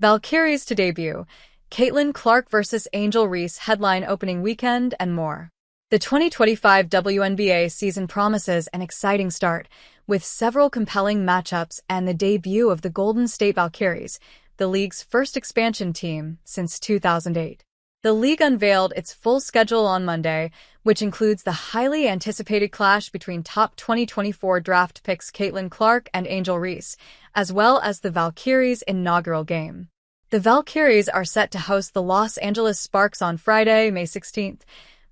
Valkyries to debut, Caitlin Clark vs. Angel Reese headline opening weekend, and more. The 2025 WNBA season promises an exciting start, with several compelling matchups and the debut of the Golden State Valkyries, the league's first expansion team since 2008. The league unveiled its full schedule on Monday, which includes the highly anticipated clash between top 2024 draft picks Caitlin Clark and Angel Reese, as well as the Valkyries' inaugural game. The Valkyries are set to host the Los Angeles Sparks on Friday, May 16th,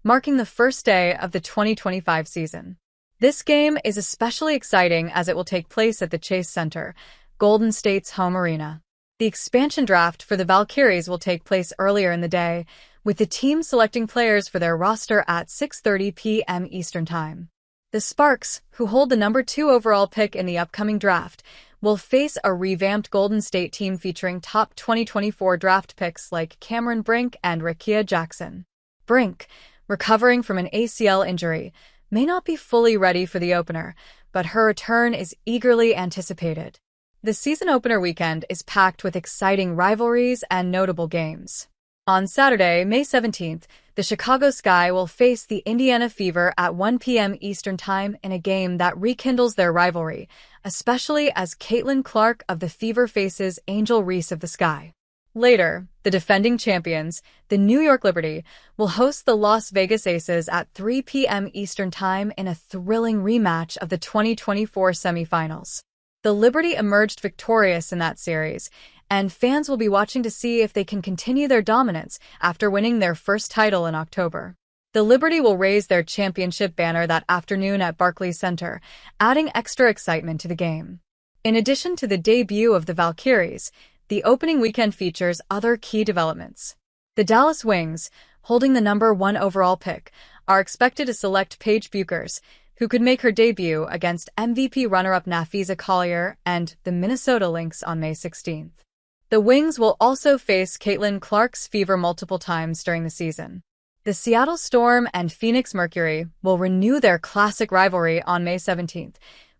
marking the first day of the 2025 season. This game is especially exciting as it will take place at the Chase Center, Golden State's home arena. The expansion draft for the Valkyries will take place earlier in the day, with the team selecting players for their roster at 6:30 p.m. Eastern Time. The Sparks, who hold the number 2 overall pick in the upcoming draft, will face a revamped Golden State team featuring top 2024 draft picks like Cameron Brink and Rickea Jackson. Brink, recovering from an ACL injury, may not be fully ready for the opener, but her return is eagerly anticipated. The season opener weekend is packed with exciting rivalries and notable games. On Saturday, May 17th, the Chicago Sky will face the Indiana Fever at 1 p.m. Eastern Time in a game that rekindles their rivalry, especially as Caitlin Clark of the Fever faces Angel Reese of the Sky. Later, the defending champions, the New York Liberty, will host the Las Vegas Aces at 3 p.m. Eastern Time in a thrilling rematch of the 2024 semifinals. The Liberty emerged victorious in that series, and fans will be watching to see if they can continue their dominance after winning their first title in October. The Liberty will raise their championship banner that afternoon at Barclays Center, adding extra excitement to the game. In addition to the debut of the Valkyries, the opening weekend features other key developments. The Dallas Wings, holding the number 1 overall pick, are expected to select Paige Bueckers, who could make her debut against MVP runner-up Napheesa Collier and the Minnesota Lynx on May 16th. The Wings will also face Caitlin Clark's Fever multiple times during the season. The Seattle Storm and Phoenix Mercury will renew their classic rivalry on May 17th,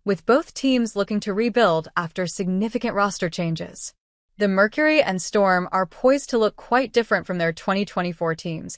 with both teams looking to rebuild after significant roster changes. The Mercury and Storm are poised to look quite different from their 2024 teams,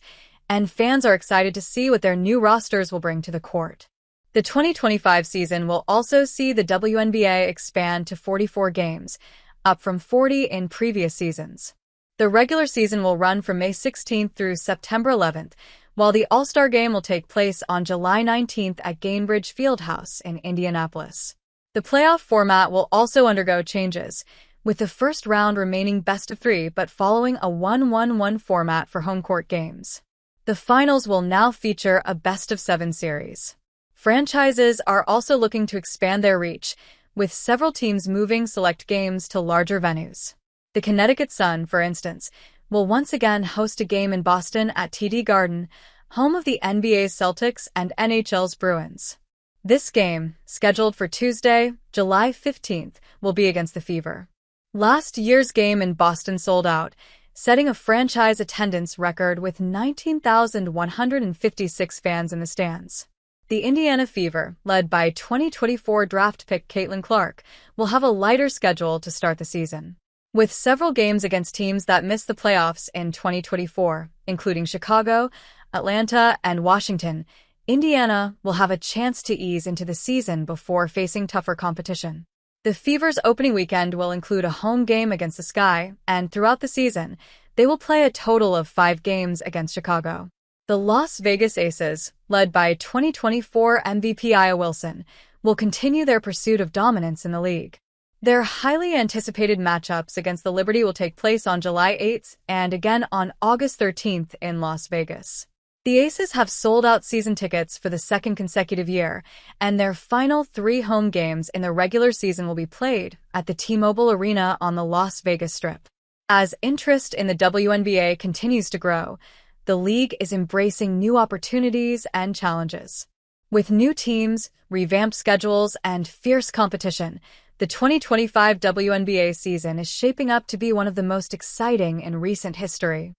and fans are excited to see what their new rosters will bring to the court. The 2025 season will also see the WNBA expand to 44 games, up from 40 in previous seasons. The regular season will run from May 16th through September 11th, while the All-Star Game will take place on July 19th at Gainbridge Fieldhouse in Indianapolis. The playoff format will also undergo changes, with the first round remaining best of 3 but following a 1-1-1 format for home court games. The finals will now feature a best-of-7 series. Franchises are also looking to expand their reach, with several teams moving select games to larger venues. The Connecticut Sun, for instance, will once again host a game in Boston at TD Garden, home of the NBA's Celtics and NHL's Bruins. This game, scheduled for Tuesday, July 15th, will be against the Fever. Last year's game in Boston sold out, setting a franchise attendance record with 19,156 fans in the stands. The Indiana Fever, led by 2024 draft pick Caitlin Clark, will have a lighter schedule to start the season. With several games against teams that missed the playoffs in 2024, including Chicago, Atlanta, and Washington, Indiana will have a chance to ease into the season before facing tougher competition. The Fever's opening weekend will include a home game against the Sky, and throughout the season, they will play a total of 5 games against Chicago. The Las Vegas Aces, led by 2024 MVP Aya Wilson, will continue their pursuit of dominance in the league. Their highly anticipated matchups against the Liberty will take place on July 8th and again on August 13th in Las Vegas. The Aces have sold out season tickets for the second consecutive year, and their final 3 home games in the regular season will be played at the T-Mobile Arena on the Las Vegas Strip. As interest in the WNBA continues to grow, the league is embracing new opportunities and challenges. With new teams, revamped schedules, and fierce competition, the 2025 WNBA season is shaping up to be one of the most exciting in recent history.